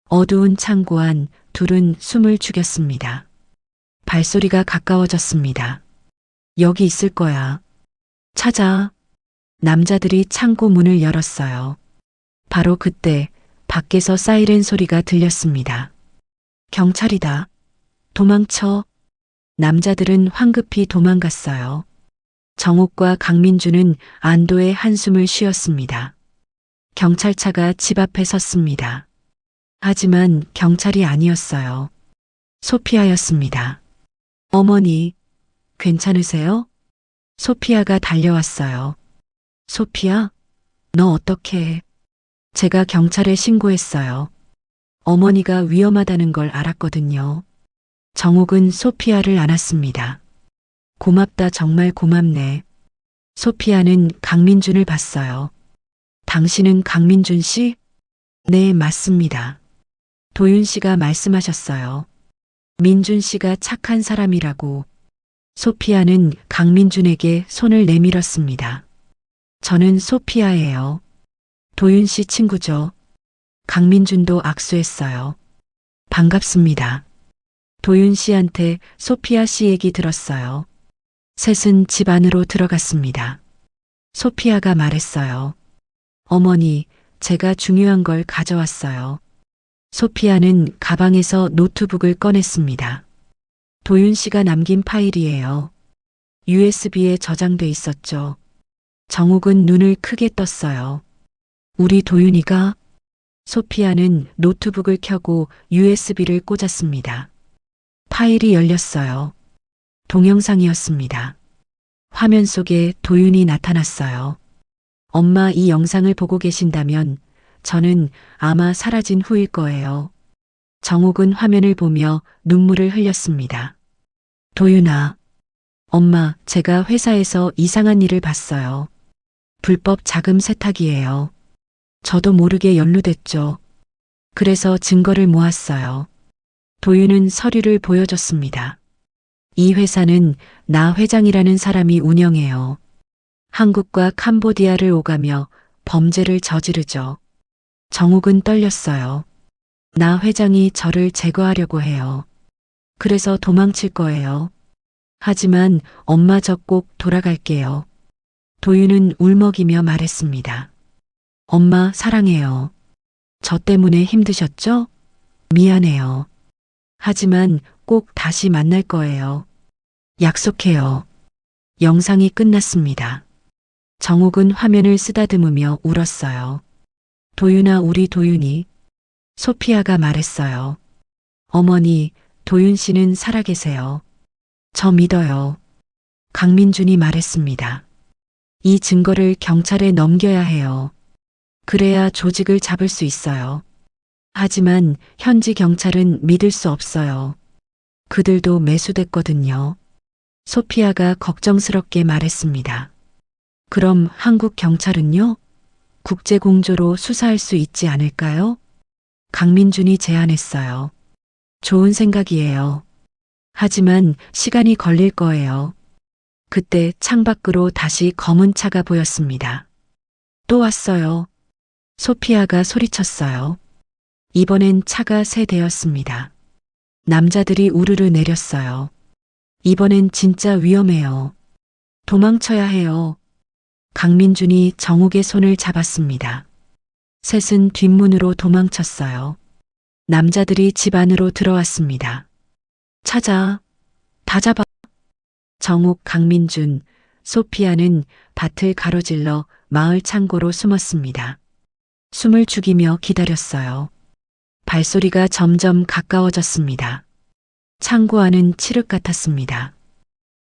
어두운 창고 안 둘은 숨을 죽였습니다. 발소리가 가까워졌습니다. 여기 있을 거야. 찾아. 남자들이 창고 문을 열었어요. 바로 그때 밖에서 사이렌 소리가 들렸습니다. 경찰이다. 도망쳐. 남자들은 황급히 도망갔어요. 정욱과 강민주는 안도의 한숨을 쉬었습니다. 경찰차가 집 앞에 섰습니다. 하지만 경찰이 아니었어요. 소피아였습니다. 어머니, 괜찮으세요? 소피아가 달려왔어요. 소피아, 너 어떻게 해? 제가 경찰에 신고했어요. 어머니가 위험하다는 걸 알았거든요. 정욱은 소피아를 안았습니다. 고맙다, 정말 고맙네. 소피아는 강민준을 봤어요. 당신은 강민준 씨? 네, 맞습니다. 도윤 씨가 말씀하셨어요. 민준 씨가 착한 사람이라고. 소피아는 강민준에게 손을 내밀었습니다. 저는 소피아예요. 도윤 씨 친구죠. 강민준도 악수했어요. 반갑습니다. 도윤 씨한테 소피아 씨 얘기 들었어요. 셋은 집 안으로 들어갔습니다. 소피아가 말했어요. 어머니, 제가 중요한 걸 가져왔어요. 소피아는 가방에서 노트북을 꺼냈습니다. 도윤 씨가 남긴 파일이에요. USB에 저장돼 있었죠. 정욱은 눈을 크게 떴어요. 우리 도윤이가? 소피아는 노트북을 켜고 USB를 꽂았습니다. 파일이 열렸어요. 동영상이었습니다. 화면 속에 도윤이 나타났어요. 엄마, 이 영상을 보고 계신다면 저는 아마 사라진 후일 거예요. 정욱은 화면을 보며 눈물을 흘렸습니다. 도윤아, 엄마, 제가 회사에서 이상한 일을 봤어요. 불법 자금 세탁이에요. 저도 모르게 연루됐죠. 그래서 증거를 모았어요. 도윤은 서류를 보여줬습니다. 이 회사는 나 회장이라는 사람이 운영해요. 한국과 캄보디아를 오가며 범죄를 저지르죠. 정욱은 떨렸어요. 나 회장이 저를 제거하려고 해요. 그래서 도망칠 거예요. 하지만 엄마, 저 꼭 돌아갈게요. 도윤은 울먹이며 말했습니다. 엄마, 사랑해요. 저 때문에 힘드셨죠? 미안해요. 하지만 꼭 다시 만날 거예요. 약속해요. 영상이 끝났습니다. 정욱은 화면을 쓰다듬으며 울었어요. 도윤아, 우리 도윤이. 소피아가 말했어요. 어머니, 도윤 씨는 살아계세요. 저 믿어요. 강민준이 말했습니다. 이 증거를 경찰에 넘겨야 해요. 그래야 조직을 잡을 수 있어요. 하지만 현지 경찰은 믿을 수 없어요. 그들도 매수됐거든요. 소피아가 걱정스럽게 말했습니다. 그럼 한국 경찰은요? 국제공조로 수사할 수 있지 않을까요? 강민준이 제안했어요. 좋은 생각이에요. 하지만 시간이 걸릴 거예요. 그때 창밖으로 다시 검은 차가 보였습니다. 또 왔어요. 소피아가 소리쳤어요. 이번엔 차가 세 대였습니다. 남자들이 우르르 내렸어요. 이번엔 진짜 위험해요. 도망쳐야 해요. 강민준이 정욱의 손을 잡았습니다. 셋은 뒷문으로 도망쳤어요. 남자들이 집 안으로 들어왔습니다. 찾아. 다 잡아. 정욱, 강민준, 소피아는 밭을 가로질러 마을 창고로 숨었습니다. 숨을 죽이며 기다렸어요. 발소리가 점점 가까워졌습니다. 창고 안은 칠흑 같았습니다.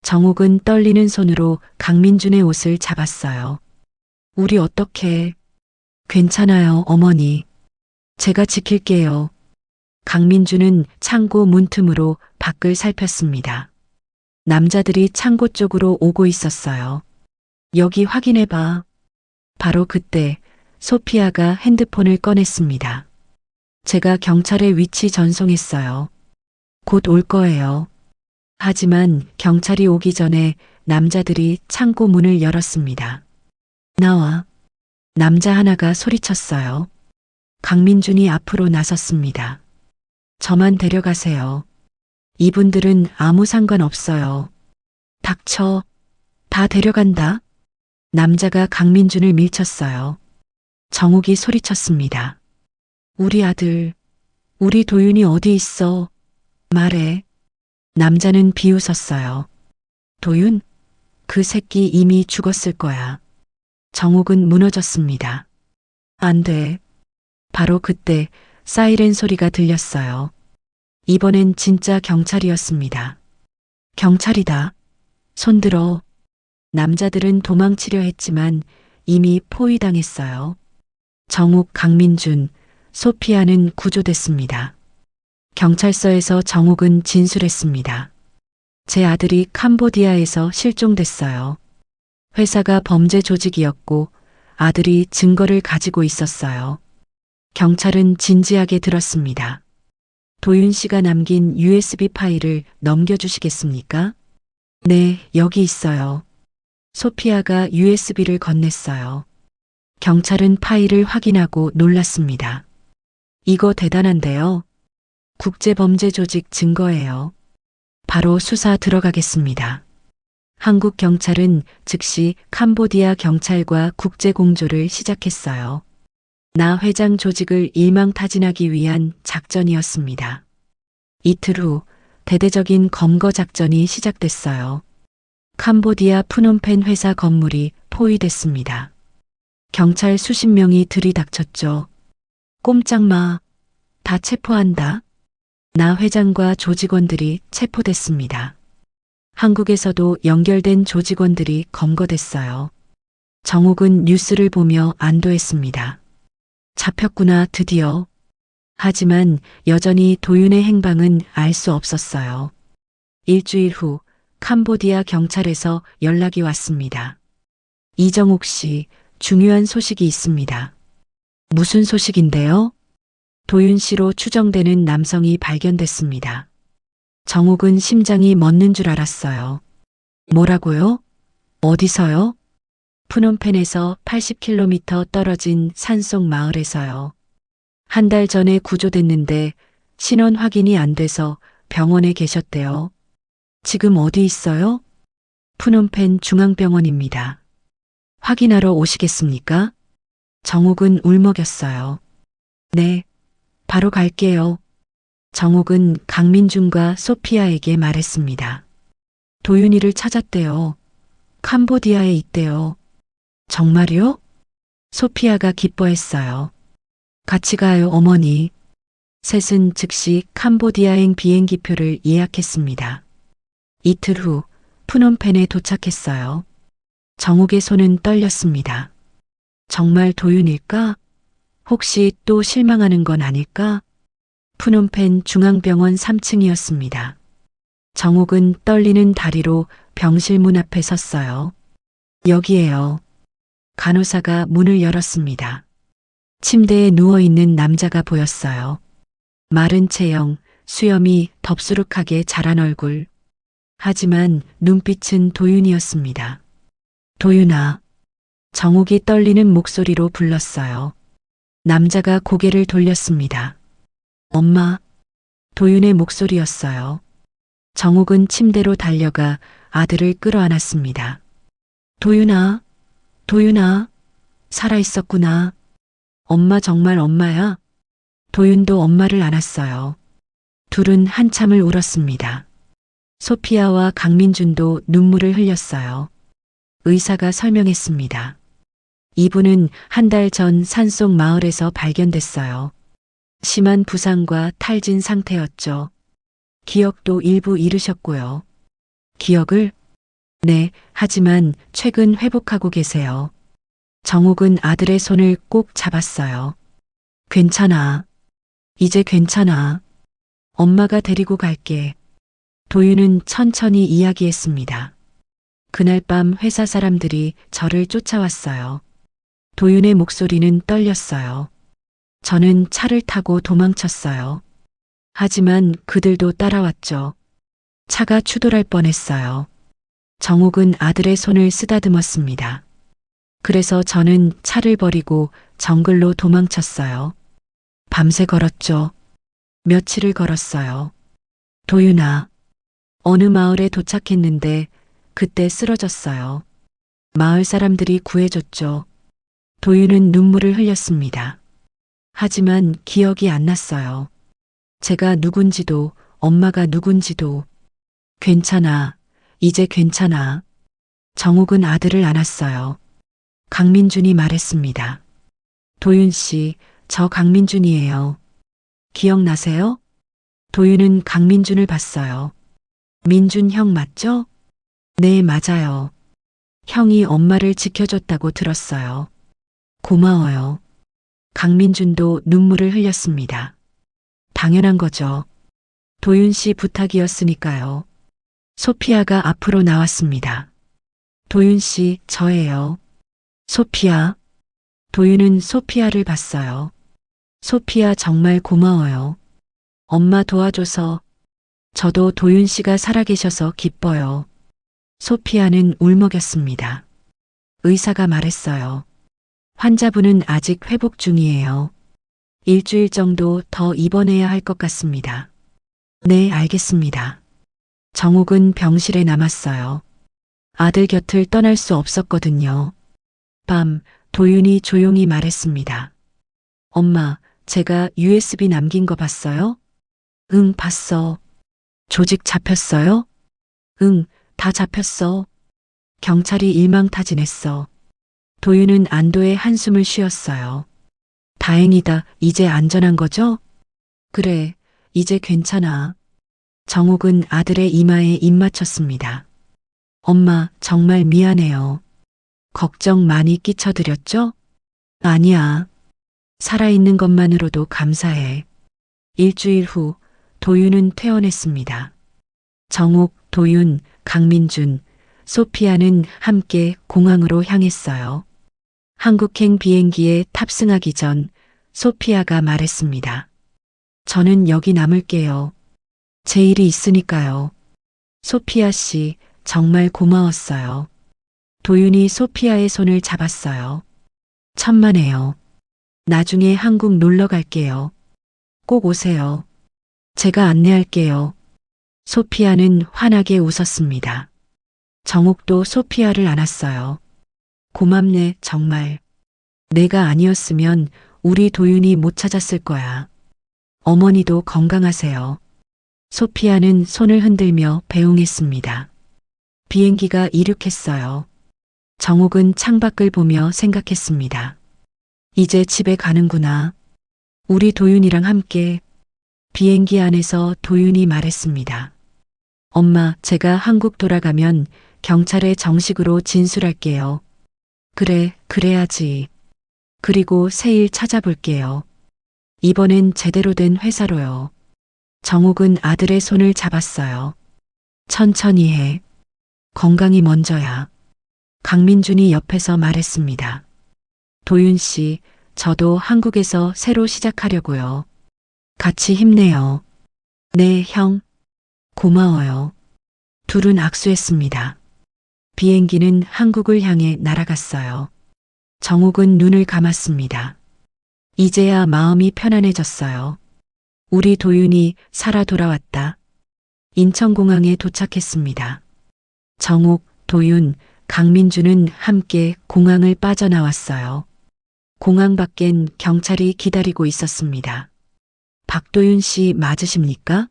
정욱은 떨리는 손으로 강민준의 옷을 잡았어요. 우리 어떡해. 괜찮아요, 어머니. 제가 지킬게요. 강민준은 창고 문틈으로 밖을 살폈습니다. 남자들이 창고 쪽으로 오고 있었어요. 여기 확인해봐. 바로 그때 소피아가 핸드폰을 꺼냈습니다. 제가 경찰에 위치 전송했어요. 곧 올 거예요. 하지만 경찰이 오기 전에 남자들이 창고 문을 열었습니다. 나와. 남자 하나가 소리쳤어요. 강민준이 앞으로 나섰습니다. 저만 데려가세요. 이분들은 아무 상관 없어요. 닥쳐. 다 데려간다. 남자가 강민준을 밀쳤어요. 정욱이 소리쳤습니다. 우리 아들, 우리 도윤이 어디 있어? 말해. 남자는 비웃었어요. 도윤? 그 새끼 이미 죽었을 거야. 정욱은 무너졌습니다. 안 돼. 바로 그때 사이렌 소리가 들렸어요. 이번엔 진짜 경찰이었습니다. 경찰이다. 손들어. 남자들은 도망치려 했지만 이미 포위당했어요. 정욱, 강민준, 소피아는 구조됐습니다. 경찰서에서 정욱은 진술했습니다. 제 아들이 캄보디아에서 실종됐어요. 회사가 범죄 조직이었고 아들이 증거를 가지고 있었어요. 경찰은 진지하게 들었습니다. 도윤 씨가 남긴 USB 파일을 넘겨주시겠습니까? 네, 여기 있어요. 소피아가 USB를 건넸어요. 경찰은 파일을 확인하고 놀랐습니다. 이거 대단한데요. 국제범죄 조직 증거예요. 바로 수사 들어가겠습니다. 한국 경찰은 즉시 캄보디아 경찰과 국제 공조를 시작했어요. 나 회장 조직을 일망타진하기 위한 작전이었습니다. 이틀 후 대대적인 검거 작전이 시작됐어요. 캄보디아 푸놈펜 회사 건물이 포위됐습니다. 경찰 수십 명이 들이닥쳤죠. 꼼짝 마. 다 체포한다. 나 회장과 조직원들이 체포됐습니다. 한국에서도 연결된 조직원들이 검거됐어요. 정욱은 뉴스를 보며 안도했습니다. 잡혔구나, 드디어. 하지만 여전히 도윤의 행방은 알 수 없었어요. 일주일 후 캄보디아 경찰에서 연락이 왔습니다. 이정욱 씨, 중요한 소식이 있습니다. 무슨 소식인데요? 도윤 씨로 추정되는 남성이 발견됐습니다. 정욱은 심장이 멎는 줄 알았어요. 뭐라고요? 어디서요? 푸놈펜에서 80km 떨어진 산속 마을에서요. 한 달 전에 구조됐는데 신원 확인이 안 돼서 병원에 계셨대요. 지금 어디 있어요? 푸놈펜 중앙병원입니다. 확인하러 오시겠습니까? 정욱은 울먹였어요. 네, 바로 갈게요. 정욱은 강민준과 소피아에게 말했습니다. 도윤이를 찾았대요. 캄보디아에 있대요. 정말요? 소피아가 기뻐했어요. 같이 가요, 어머니. 셋은 즉시 캄보디아행 비행기표를 예약했습니다. 이틀 후 푸놈펜에 도착했어요. 정욱의 손은 떨렸습니다. 정말 도윤일까? 혹시 또 실망하는 건 아닐까? 푸놈펜 중앙병원 3층이었습니다. 정욱은 떨리는 다리로 병실 문 앞에 섰어요. 여기에요. 간호사가 문을 열었습니다. 침대에 누워있는 남자가 보였어요. 마른 체형, 수염이 덥수룩하게 자란 얼굴. 하지만 눈빛은 도윤이었습니다. 도윤아. 정욱이 떨리는 목소리로 불렀어요. 남자가 고개를 돌렸습니다. 엄마. 도윤의 목소리였어요. 정욱은 침대로 달려가 아들을 끌어안았습니다. 도윤아, 도윤아, 살아있었구나. 엄마 정말 엄마야? 도윤도 엄마를 안았어요. 둘은 한참을 울었습니다. 소피아와 강민준도 눈물을 흘렸어요. 의사가 설명했습니다. 이분은 한 달 전 산속 마을에서 발견됐어요. 심한 부상과 탈진 상태였죠. 기억도 일부 잃으셨고요. 기억을? 네, 하지만 최근 회복하고 계세요. 정욱은 아들의 손을 꼭 잡았어요. 괜찮아. 이제 괜찮아. 엄마가 데리고 갈게. 도윤은 천천히 이야기했습니다. 그날 밤 회사 사람들이 저를 쫓아왔어요. 도윤의 목소리는 떨렸어요. 저는 차를 타고 도망쳤어요. 하지만 그들도 따라왔죠. 차가 추돌할 뻔했어요. 정욱은 아들의 손을 쓰다듬었습니다. 그래서 저는 차를 버리고 정글로 도망쳤어요. 밤새 걸었죠. 며칠을 걸었어요. 도윤아. 어느 마을에 도착했는데 그때 쓰러졌어요. 마을 사람들이 구해줬죠. 도윤은 눈물을 흘렸습니다. 하지만 기억이 안 났어요. 제가 누군지도 엄마가 누군지도. 괜찮아. 이제 괜찮아. 정욱은 아들을 안았어요. 강민준이 말했습니다. 도윤 씨, 저 강민준이에요. 기억나세요? 도윤은 강민준을 봤어요. 민준 형 맞죠? 네, 맞아요. 형이 엄마를 지켜줬다고 들었어요. 고마워요. 강민준도 눈물을 흘렸습니다. 당연한 거죠. 도윤 씨 부탁이었으니까요. 소피아가 앞으로 나왔습니다. 도윤 씨, 저예요. 소피아. 도윤은 소피아를 봤어요. 소피아 정말 고마워요. 엄마 도와줘서 저도 도윤 씨가 살아계셔서 기뻐요. 소피아는 울먹였습니다. 의사가 말했어요. 환자분은 아직 회복 중이에요. 일주일 정도 더 입원해야 할 것 같습니다. 네, 알겠습니다. 정욱은 병실에 남았어요. 아들 곁을 떠날 수 없었거든요. 밤, 도윤이 조용히 말했습니다. 엄마, 제가 USB 남긴 거 봤어요? 응, 봤어. 조직 잡혔어요? 응, 다 잡혔어. 경찰이 일망타진했어. 도윤은 안도의 한숨을 쉬었어요. 다행이다. 이제 안전한 거죠? 그래, 이제 괜찮아. 정욱은 아들의 이마에 입 맞췄습니다. 엄마, 정말 미안해요. 걱정 많이 끼쳐드렸죠? 아니야. 살아있는 것만으로도 감사해. 일주일 후, 도윤은 퇴원했습니다. 정욱, 도윤, 강민준, 소피아는 함께 공항으로 향했어요. 한국행 비행기에 탑승하기 전 소피아가 말했습니다. 저는 여기 남을게요. 제 일이 있으니까요. 소피아 씨, 정말 고마웠어요. 도윤이 소피아의 손을 잡았어요. 천만에요. 나중에 한국 놀러 갈게요. 꼭 오세요. 제가 안내할게요. 소피아는 환하게 웃었습니다. 정욱도 소피아를 안았어요. 고맙네, 정말. 내가 아니었으면 우리 도윤이 못 찾았을 거야. 어머니도 건강하세요. 소피아는 손을 흔들며 배웅했습니다. 비행기가 이륙했어요. 정욱은 창밖을 보며 생각했습니다. 이제 집에 가는구나. 우리 도윤이랑 함께. 비행기 안에서 도윤이 말했습니다. 엄마, 제가 한국 돌아가면 경찰에 정식으로 진술할게요. 그래, 그래야지. 그리고 새 일 찾아볼게요. 이번엔 제대로 된 회사로요. 정욱은 아들의 손을 잡았어요. 천천히 해. 건강이 먼저야. 강민준이 옆에서 말했습니다. 도윤 씨, 저도 한국에서 새로 시작하려고요. 같이 힘내요. 네, 형. 고마워요. 둘은 악수했습니다. 비행기는 한국을 향해 날아갔어요. 정욱은 눈을 감았습니다. 이제야 마음이 편안해졌어요. 우리 도윤이 살아 돌아왔다. 인천공항에 도착했습니다. 정욱, 도윤, 강민주는 함께 공항을 빠져나왔어요. 공항 밖엔 경찰이 기다리고 있었습니다. 박도윤 씨 맞으십니까?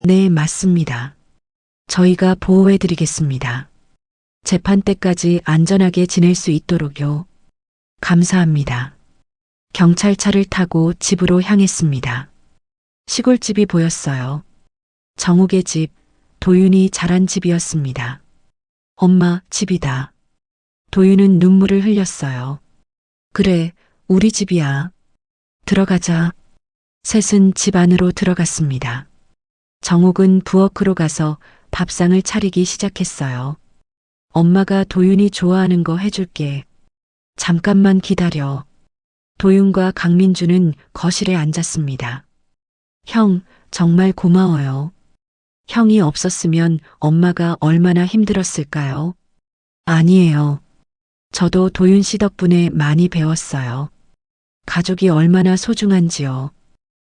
네, 맞습니다. 저희가 보호해드리겠습니다. 재판 때까지 안전하게 지낼 수 있도록요. 감사합니다. 경찰차를 타고 집으로 향했습니다. 시골집이 보였어요. 정욱의 집, 도윤이 자란 집이었습니다. 엄마, 집이다. 도윤은 눈물을 흘렸어요. 그래, 우리 집이야. 들어가자. 셋은 집 안으로 들어갔습니다. 정욱은 부엌으로 가서 밥상을 차리기 시작했어요. 엄마가 도윤이 좋아하는 거 해줄게. 잠깐만 기다려. 도윤과 강민주는 거실에 앉았습니다. 형, 정말 고마워요. 형이 없었으면 엄마가 얼마나 힘들었을까요? 아니에요. 저도 도윤 씨 덕분에 많이 배웠어요. 가족이 얼마나 소중한지요.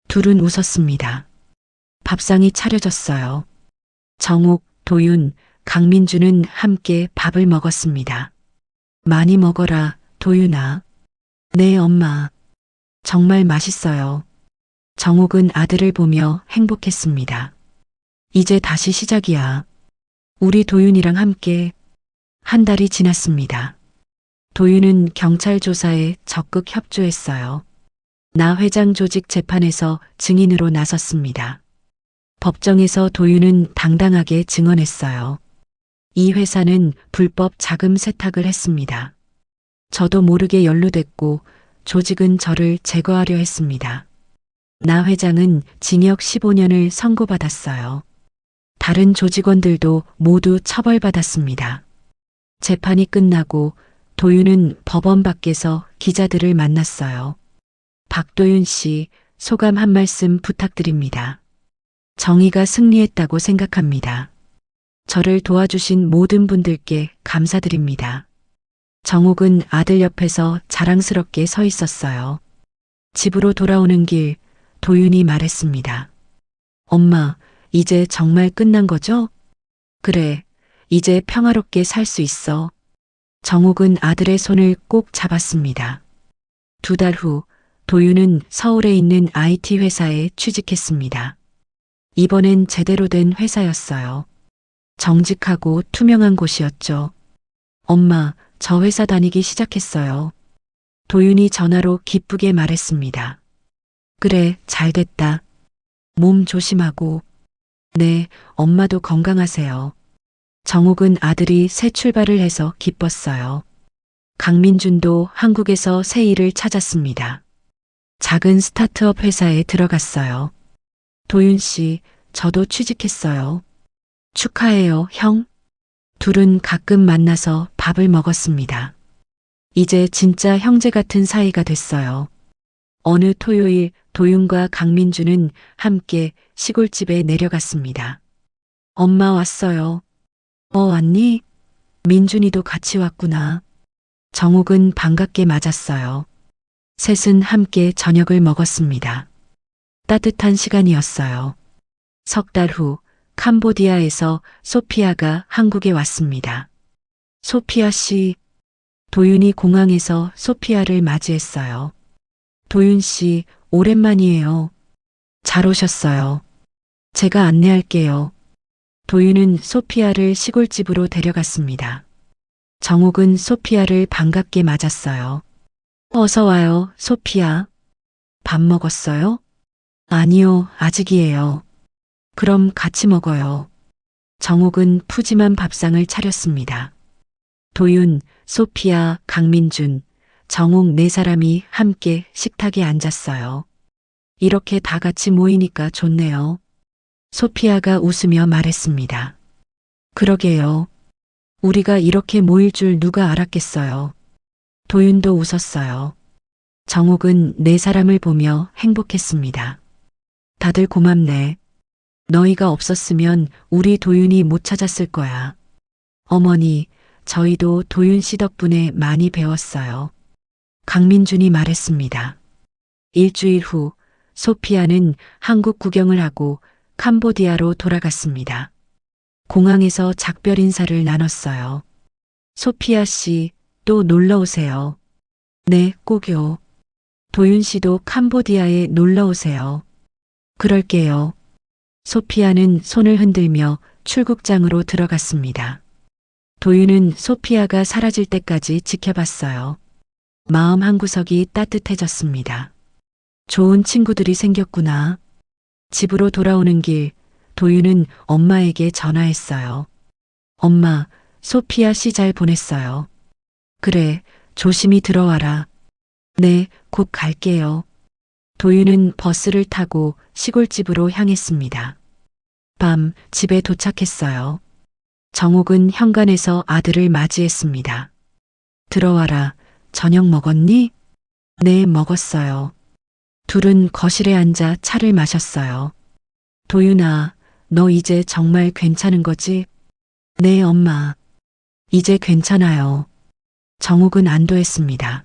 둘은 웃었습니다. 밥상이 차려졌어요. 정욱, 도윤, 강민주는 함께 밥을 먹었습니다. 많이 먹어라, 도윤아. 네, 엄마. 정말 맛있어요. 정욱은 아들을 보며 행복했습니다. 이제 다시 시작이야. 우리 도윤이랑 함께. 한 달이 지났습니다. 도윤은 경찰 조사에 적극 협조했어요. 나 회장 조직 재판에서 증인으로 나섰습니다. 법정에서 도윤은 당당하게 증언했어요. 이 회사는 불법 자금 세탁을 했습니다. 저도 모르게 연루됐고 조직은 저를 제거하려 했습니다. 나 회장은 징역 15년을 선고받았어요. 다른 조직원들도 모두 처벌받았습니다. 재판이 끝나고 도윤은 법원 밖에서 기자들을 만났어요. 박도윤 씨, 소감 한 말씀 부탁드립니다. 정의가 승리했다고 생각합니다. 저를 도와주신 모든 분들께 감사드립니다. 정옥은 아들 옆에서 자랑스럽게 서 있었어요. 집으로 돌아오는 길, 도윤이 말했습니다. 엄마, 이제 정말 끝난 거죠? 그래, 이제 평화롭게 살 수 있어. 정옥은 아들의 손을 꼭 잡았습니다. 2달 후, 도윤은 서울에 있는 IT 회사에 취직했습니다. 이번엔 제대로 된 회사였어요. 정직하고 투명한 곳이었죠. 엄마, 저 회사 다니기 시작했어요. 도윤이 전화로 기쁘게 말했습니다. 그래, 잘 됐다. 몸 조심하고. 네, 엄마도 건강하세요. 정옥은 아들이 새 출발을 해서 기뻤어요. 강민준도 한국에서 새 일을 찾았습니다. 작은 스타트업 회사에 들어갔어요. 도윤 씨, 저도 취직했어요. 축하해요, 형. 둘은 가끔 만나서 밥을 먹었습니다. 이제 진짜 형제 같은 사이가 됐어요. 어느 토요일 도윤과 강민주는 함께 시골집에 내려갔습니다. 엄마 왔어요. 왔니? 민준이도 같이 왔구나. 정옥은 반갑게 맞았어요. 셋은 함께 저녁을 먹었습니다. 따뜻한 시간이었어요. 3달 후 캄보디아에서 소피아가 한국에 왔습니다. 소피아 씨, 도윤이 공항에서 소피아를 맞이했어요. 도윤 씨, 오랜만이에요. 잘 오셨어요. 제가 안내할게요. 도윤은 소피아를 시골집으로 데려갔습니다. 정옥은 소피아를 반갑게 맞았어요. 어서 와요, 소피아. 밥 먹었어요? 아니요, 아직이에요. 그럼 같이 먹어요. 정옥은 푸짐한 밥상을 차렸습니다. 도윤, 소피아, 강민준, 정옥 4사람이 함께 식탁에 앉았어요. 이렇게 다 같이 모이니까 좋네요. 소피아가 웃으며 말했습니다. 그러게요. 우리가 이렇게 모일 줄 누가 알았겠어요. 도윤도 웃었어요. 정옥은 4사람을 보며 행복했습니다. 다들 고맙네. 너희가 없었으면 우리 도윤이 못 찾았을 거야. 어머니, 저희도 도윤 씨 덕분에 많이 배웠어요. 강민준이 말했습니다. 일주일 후 소피아는 한국 구경을 하고 캄보디아로 돌아갔습니다. 공항에서 작별 인사를 나눴어요. 소피아 씨, 또 놀러 오세요. 네, 꼭요. 도윤 씨도 캄보디아에 놀러 오세요. 그럴게요. 소피아는 손을 흔들며 출국장으로 들어갔습니다. 도윤은 소피아가 사라질 때까지 지켜봤어요. 마음 한구석이 따뜻해졌습니다. 좋은 친구들이 생겼구나. 집으로 돌아오는 길, 도윤은 엄마에게 전화했어요. 엄마, 소피아 씨 잘 보냈어요. 그래, 조심히 들어와라. 네, 곧 갈게요. 도윤은 버스를 타고 시골집으로 향했습니다. 밤 집에 도착했어요. 정옥은 현관에서 아들을 맞이했습니다. 들어와라. 저녁 먹었니? 네, 먹었어요. 둘은 거실에 앉아 차를 마셨어요. 도윤아, 너 이제 정말 괜찮은 거지? 네, 엄마. 이제 괜찮아요. 정옥은 안도했습니다.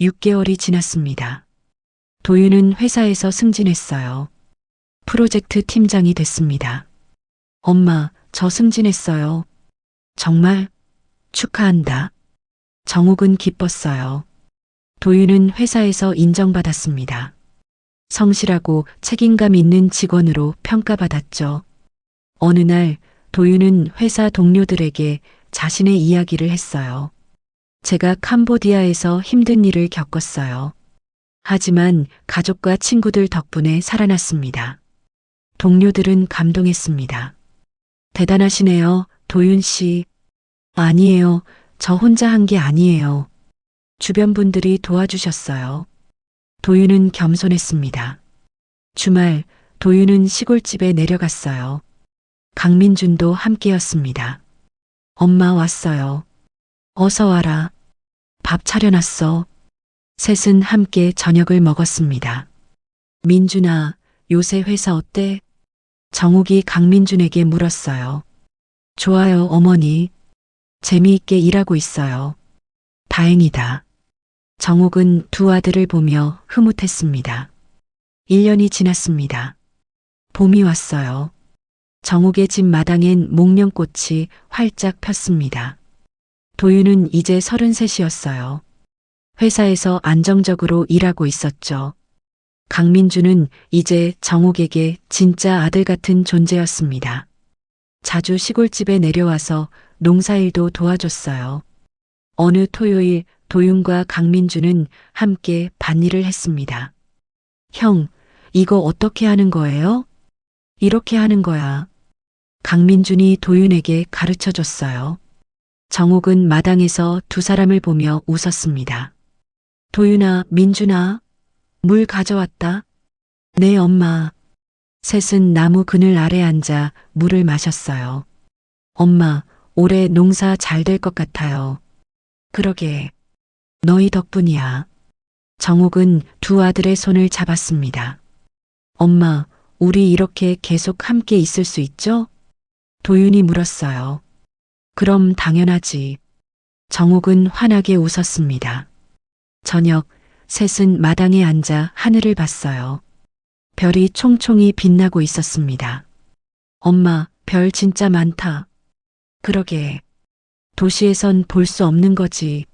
6개월이 지났습니다. 도윤은 회사에서 승진했어요. 프로젝트 팀장이 됐습니다. 엄마, 저 승진했어요. 정말? 축하한다. 정옥은 기뻤어요. 도윤은 회사에서 인정받았습니다. 성실하고 책임감 있는 직원으로 평가받았죠. 어느 날 도윤은 회사 동료들에게 자신의 이야기를 했어요. 제가 캄보디아에서 힘든 일을 겪었어요. 하지만 가족과 친구들 덕분에 살아났습니다. 동료들은 감동했습니다. 대단하시네요, 도윤 씨. 아니에요. 저 혼자 한 게 아니에요. 주변 분들이 도와주셨어요. 도윤은 겸손했습니다. 주말 도윤은 시골집에 내려갔어요. 강민준도 함께였습니다. 엄마 왔어요. 어서 와라. 밥 차려놨어. 셋은 함께 저녁을 먹었습니다. 민준아, 요새 회사 어때? 정욱이 강민준에게 물었어요. 좋아요, 어머니. 재미있게 일하고 있어요. 다행이다. 정욱은 두 아들을 보며 흐뭇했습니다. 1년이 지났습니다. 봄이 왔어요. 정욱의 집 마당엔 목련꽃이 활짝 폈습니다. 도윤은 이제 33이었어요. 회사에서 안정적으로 일하고 있었죠. 강민주는 이제 정욱에게 진짜 아들 같은 존재였습니다. 자주 시골집에 내려와서 농사일도 도와줬어요. 어느 토요일 도윤과 강민주는 함께 밭일을 했습니다. 형, 이거 어떻게 하는 거예요? 이렇게 하는 거야. 강민준이 도윤에게 가르쳐 줬어요. 정욱은 마당에서 두 사람을 보며 웃었습니다. 도윤아, 민준아, 물 가져왔다. 네, 엄마. 셋은 나무 그늘 아래 앉아 물을 마셨어요. 엄마, 올해 농사 잘 될 것 같아요. 그러게. 너희 덕분이야. 정욱은 두 아들의 손을 잡았습니다. 엄마, 우리 이렇게 계속 함께 있을 수 있죠? 도윤이 물었어요. 그럼 당연하지. 정욱은 환하게 웃었습니다. 저녁, 셋은 마당에 앉아 하늘을 봤어요. 별이 총총히 빛나고 있었습니다. 엄마, 별 진짜 많다. 그러게. 도시에선 볼 수 없는 거지.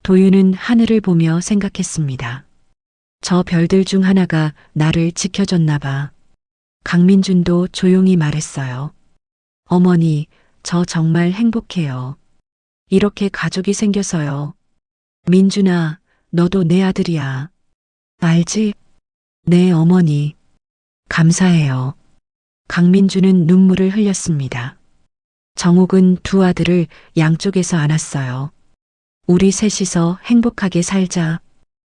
도윤은 하늘을 보며 생각했습니다. 저 별들 중 하나가 나를 지켜줬나 봐. 강민준도 조용히 말했어요. 어머니, 저 정말 행복해요. 이렇게 가족이 생겨서요. 민준아, 너도 내 아들이야. 알지? 네, 어머니. 감사해요. 강민주는 눈물을 흘렸습니다. 정욱은 두 아들을 양쪽에서 안았어요. 우리 셋이서 행복하게 살자.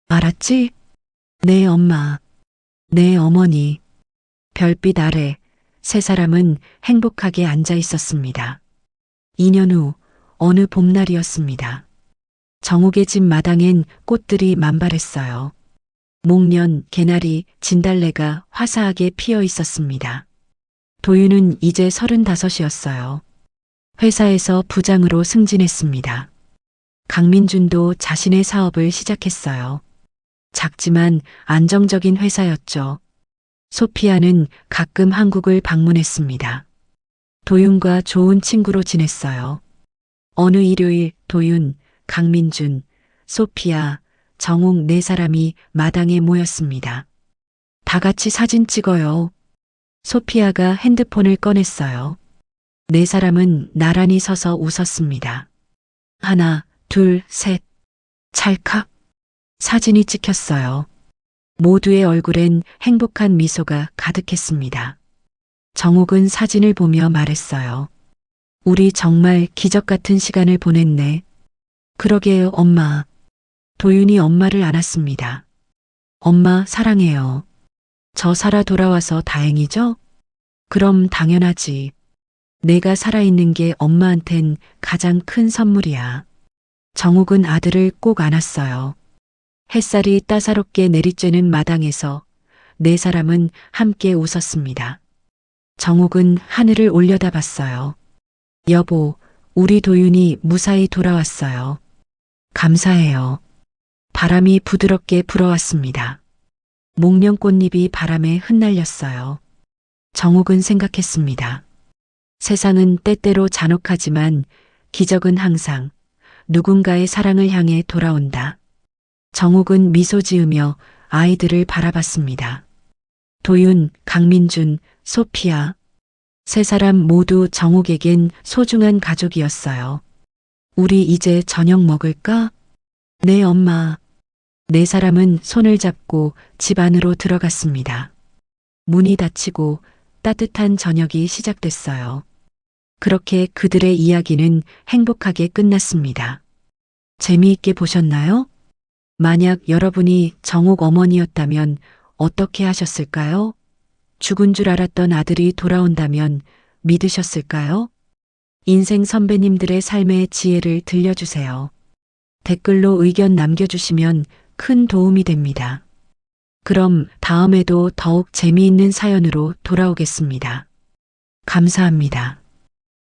알았지? 네, 엄마. 네, 어머니. 별빛 아래 세 사람은 행복하게 앉아 있었습니다. 2년 후 어느 봄날이었습니다. 정욱의 집 마당엔 꽃들이 만발했어요. 목련, 개나리, 진달래가 화사하게 피어 있었습니다. 도윤은 이제 35이었어요. 회사에서 부장으로 승진했습니다. 강민준도 자신의 사업을 시작했어요. 작지만 안정적인 회사였죠. 소피아는 가끔 한국을 방문했습니다. 도윤과 좋은 친구로 지냈어요. 어느 일요일 도윤, 강민준, 소피아, 정욱 네 사람이 마당에 모였습니다. 다 같이 사진 찍어요. 소피아가 핸드폰을 꺼냈어요. 네 사람은 나란히 서서 웃었습니다. 하나, 둘, 셋. 찰칵. 사진이 찍혔어요. 모두의 얼굴엔 행복한 미소가 가득했습니다. 정욱은 사진을 보며 말했어요. 우리 정말 기적 같은 시간을 보냈네. 그러게요, 엄마. 도윤이 엄마를 안았습니다. 엄마 사랑해요. 저 살아 돌아와서 다행이죠? 그럼 당연하지. 내가 살아있는 게 엄마한텐 가장 큰 선물이야. 정욱은 아들을 꼭 안았어요. 햇살이 따사롭게 내리쬐는 마당에서 네 사람은 함께 웃었습니다. 정욱은 하늘을 올려다봤어요. 여보, 우리 도윤이 무사히 돌아왔어요. 감사해요. 바람이 부드럽게 불어왔습니다. 목련꽃잎이 바람에 흩날렸어요. 정욱은 생각했습니다. 세상은 때때로 잔혹하지만 기적은 항상 누군가의 사랑을 향해 돌아온다. 정욱은 미소 지으며 아이들을 바라봤습니다. 도윤, 강민준, 소피아. 세 사람 모두 정욱에겐 소중한 가족이었어요. 우리 이제 저녁 먹을까? 네, 엄마. 네 사람은 손을 잡고 집 안으로 들어갔습니다. 문이 닫히고 따뜻한 저녁이 시작됐어요. 그렇게 그들의 이야기는 행복하게 끝났습니다. 재미있게 보셨나요? 만약 여러분이 정욱 어머니였다면 어떻게 하셨을까요? 죽은 줄 알았던 아들이 돌아온다면 믿으셨을까요? 인생 선배님들의 삶의 지혜를 들려주세요. 댓글로 의견 남겨주시면 큰 도움이 됩니다. 그럼 다음에도 더욱 재미있는 사연으로 돌아오겠습니다. 감사합니다.